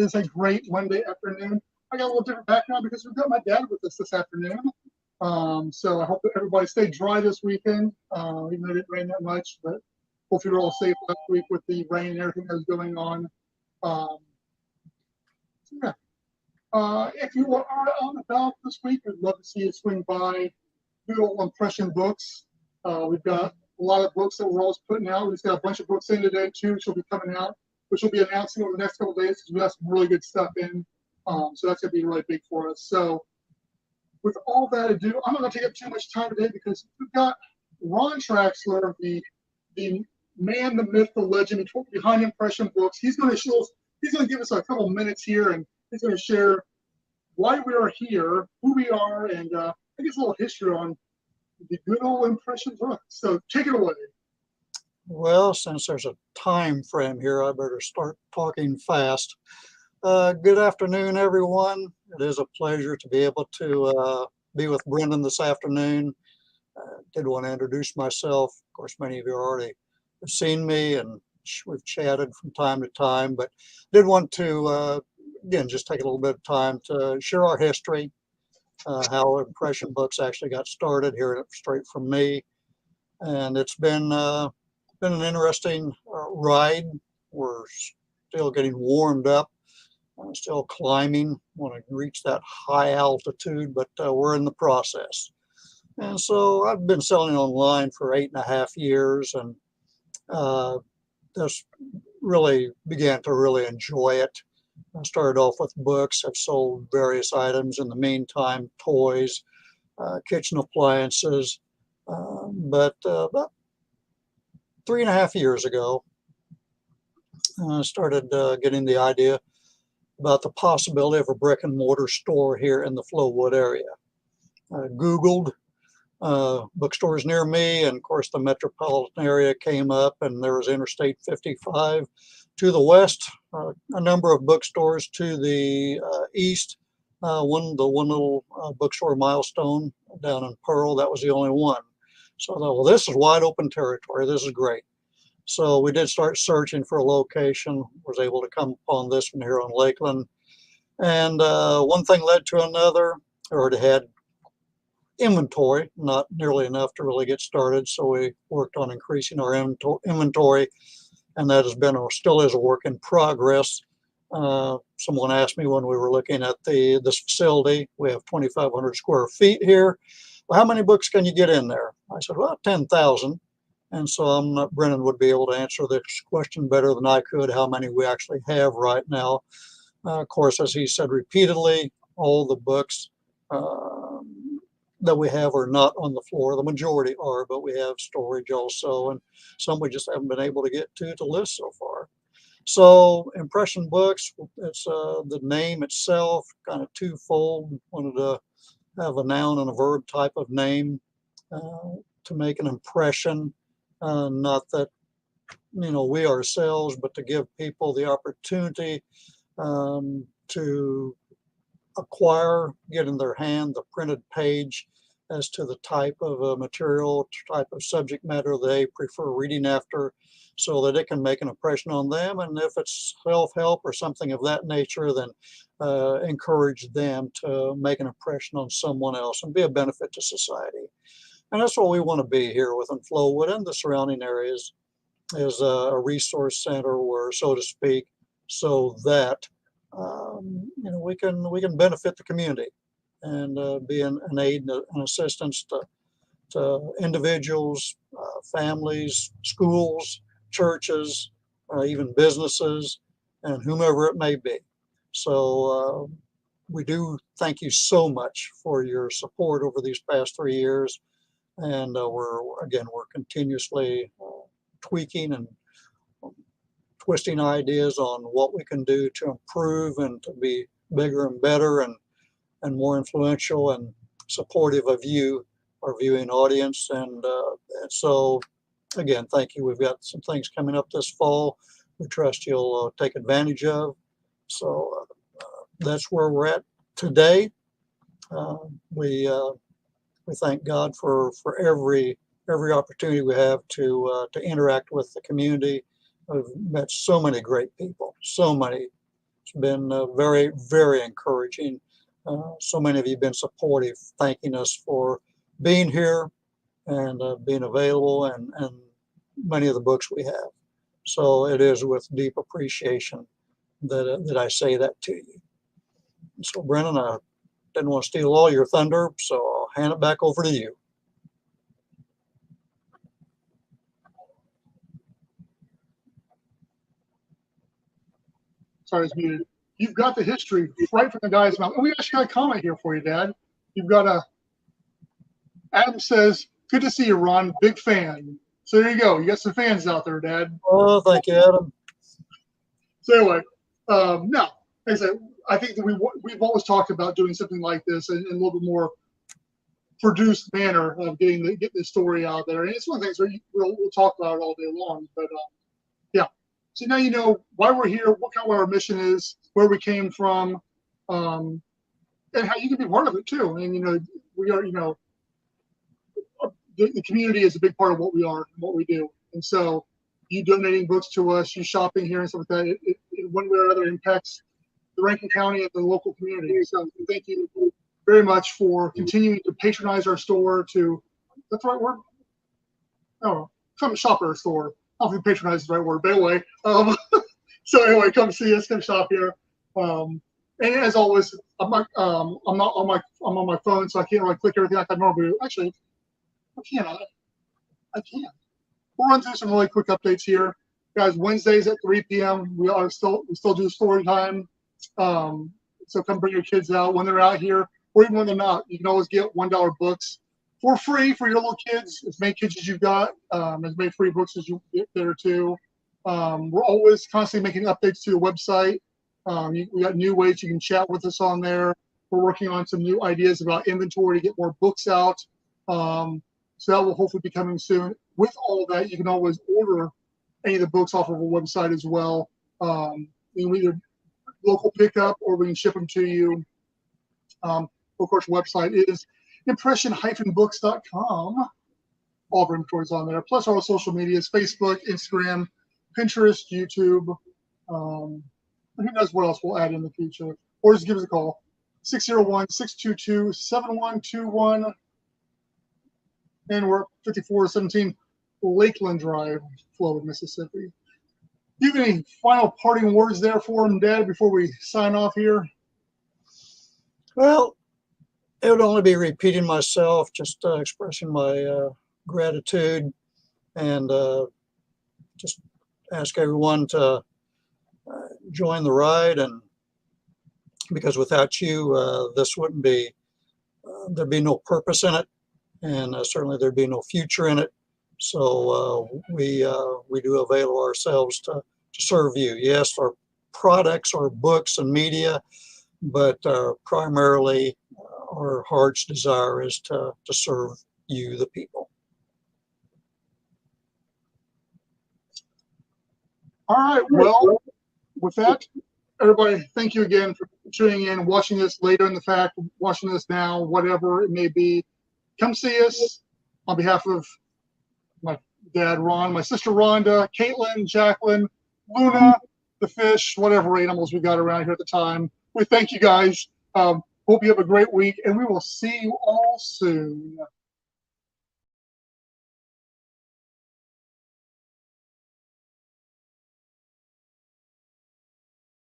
is a great Monday afternoon. I got a little different background because we've got my dad with us this afternoon. So I hope that everybody stayed dry this weekend, even though it didn't rain that much, but hopefully you're all safe last week with the rain and everything that was going on. So yeah. If you are on about this week, we'd love to see you swing by Good Old Impression Books. We've got a lot of books that we're always putting out. We've got a bunch of books in today too, which will be coming out, which we'll be announcing over the next couple of days because we got some really good stuff in. So that's going to be really big for us. So with all that ado, I'm not going to take up too much time today because we've got Ron Traxler, the man, the myth, the legend behind Impression Books. He's going to give us a couple minutes here, and he's going to share why we are here, who we are, and I guess a little history on the Good Old Impression Books. So take it away. Well, since there's a time frame here, I better start talking fast. Good afternoon, everyone. It is a pleasure to be able to be with Brendan this afternoon. Did want to introduce myself. Of course, many of you already have seen me and we've chatted from time to time, but did want to, again, just take a little bit of time to share our history, how Impression Books actually got started, hearing it straight from me. And it's been an interesting ride. We're still getting warmed up. Still climbing, want to reach that high altitude, but we're in the process. And so I've been selling online for 8.5 years, and just really began to really enjoy it. I started off with books. I've sold various items in the meantime, toys, kitchen appliances. But about 3.5 years ago, I started getting the idea about the possibility of a brick and mortar store here in the Flowood area. I Googled bookstores near me, and of course the metropolitan area came up, and there was Interstate 55 to the west, a number of bookstores to the east, the one little bookstore Milestone down in Pearl, that was the only one. So I thought, well, this is wide open territory, this is great. So we did start searching for a location, was able to come upon this one here on Lakeland. And one thing led to another. I already had inventory, not nearly enough to really get started. So we worked on increasing our inventory, and that has been, or still is, a work in progress. Someone asked me when we were looking at this facility, we have 2,500 square feet here. Well, how many books can you get in there? I said, well, 10,000. And so Brennan would be able to answer this question better than I could, how many we actually have right now. Of course, as he said repeatedly, all the books that we have are not on the floor. The majority are, but we have storage also, and some we just haven't been able to get to list so far. So Impression Books, it's the name itself, kind of twofold. Wanted to have a noun and a verb type of name to make an impression. Not that, we ourselves, but to give people the opportunity to acquire, get in their hand the printed page as to the type of material, type of subject matter they prefer reading after, so that it can make an impression on them. And if it's self-help or something of that nature, then encourage them to make an impression on someone else and be a benefit to society. And that's what we want to be here within Flowood and the surrounding areas, is a resource center, where, so to speak, so that we can benefit the community and be an aid and assistance to individuals, families, schools, churches, even businesses, and whomever it may be. So we do thank you so much for your support over these past 3 years. And we're continuously tweaking and twisting ideas on what we can do to improve and to be bigger and better and more influential and supportive of you, our viewing audience. And so, again, thank you. We've got some things coming up this fall we trust you'll take advantage of. So that's where we're at today. We thank God for every opportunity we have to interact with the community. I've met so many great people, so many It's been very, very encouraging. So many of you have been supportive, thanking us for being here and being available, and many of the books we have. So it is with deep appreciation that I say that to you. So Brennan, I didn't want to steal all your thunder, so I'll hand it back over to you. Sorry, it's muted. You've got the history right from the guy's mouth. And we actually got a comment here for you, Dad. You've got Adam says, good to see you, Ron. Big fan. So there you go. You got some fans out there, Dad. Oh, thank you, Adam. So anyway, no, like I said, I think that we've always talked about doing something like this in a little bit more produced manner of getting the story out there. And it's one of the things we'll talk about it all day long. But yeah, so now you know why we're here, what our mission is, where we came from, and how you can be part of it too. And we are, the community is a big part of what we are and what we do. And so you donating books to us, you shopping here and stuff like that, it one way or another impacts the Rankin County and the local community. So thank you very much for continuing to patronize our store. That's the right word? Oh, come shop at our store. I don't think patronize is the right word, but anyway. So anyway, come see us, come shop here. And as always, I'm on my phone, so I can't really click everything like I normally do. Actually, I can. We'll run through some really quick updates here, guys. Wednesdays at 3 p.m. We still do story time. So come bring your kids out when they're out here, or even when they're not. You can always get $1 books for free for your little kids. As many kids as you've got, as many free books as you get there too. We're always constantly making updates to the website. We got new ways you can chat with us on there. We're working on some new ideas about inventory to get more books out. So that will hopefully be coming soon. With all that, you can always order any of the books off of our website as well. Either local pickup or we can ship them to you. Of course, website is impression-books.com. All of our inventory's on there. Plus our social medias, Facebook, Instagram, Pinterest, YouTube. Who knows what else we'll add in the future. Or just give us a call. 601-622-7121. And we're 5417 Lakeland Drive, Flowood, Mississippi. Do you have any final parting words there for him, Dad, before we sign off here? Well, it would only be repeating myself, just expressing my gratitude, and just ask everyone to join the ride. And because without you, this wouldn't be, there'd be no purpose in it. And certainly there'd be no future in it. So we do avail ourselves to serve you. Yes, our products are books and media, but primarily our heart's desire is to serve you, the people. All right. Well, with that, everybody, thank you again for tuning in, watching this later in the fact, watching this now, whatever it may be. Come see us on behalf of my dad, Ron, my sister, Rhonda, Caitlin, Jacqueline, Luna, the fish, whatever animals we got around here at the time. We thank you guys. Hope you have a great week, and we will see you all soon.